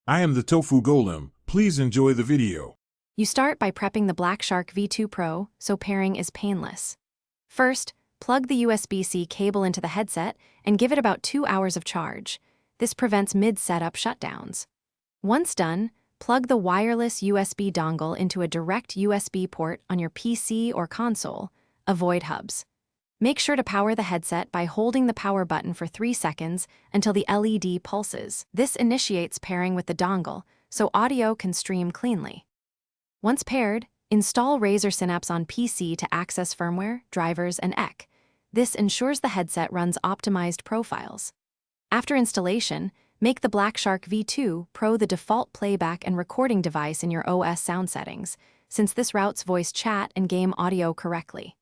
I am the Tofu Golem. Please enjoy the video. You start by prepping the BlackShark V2 Pro so pairing is painless. First, plug the USB-C cable into the headset and give it about 2 hours of charge. This prevents mid-setup shutdowns. Once done, plug the wireless USB dongle into a direct USB port on your PC or console. Avoid hubs. Make sure to power the headset by holding the power button for 3 seconds until the LED pulses. This initiates pairing with the dongle, so audio can stream cleanly. Once paired, install Razer Synapse on PC to access firmware, drivers, and EC. This ensures the headset runs optimized profiles. After installation, make the BlackShark V2 Pro the default playback and recording device in your OS sound settings, since this routes voice chat and game audio correctly.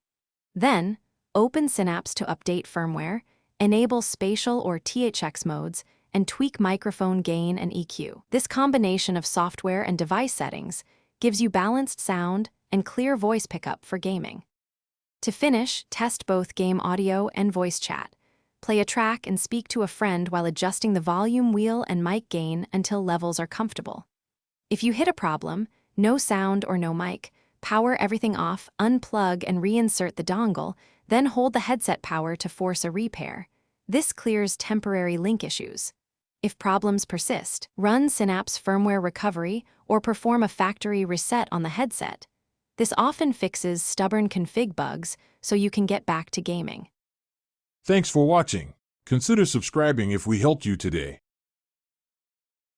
Then, open Synapse to update firmware, enable spatial or THX modes, and tweak microphone gain and EQ. This combination of software and device settings gives you balanced sound and clear voice pickup for gaming. To finish, test both game audio and voice chat. Play a track and speak to a friend while adjusting the volume wheel and mic gain until levels are comfortable. If you hit a problem, no sound or no mic, power everything off, unplug and reinsert the dongle, then hold the headset power to force a repair. This clears temporary link issues. If problems persist, run Synapse firmware recovery or perform a factory reset on the headset. This often fixes stubborn config bugs so you can get back to gaming. Thanks for watching. Consider subscribing if we helped you today.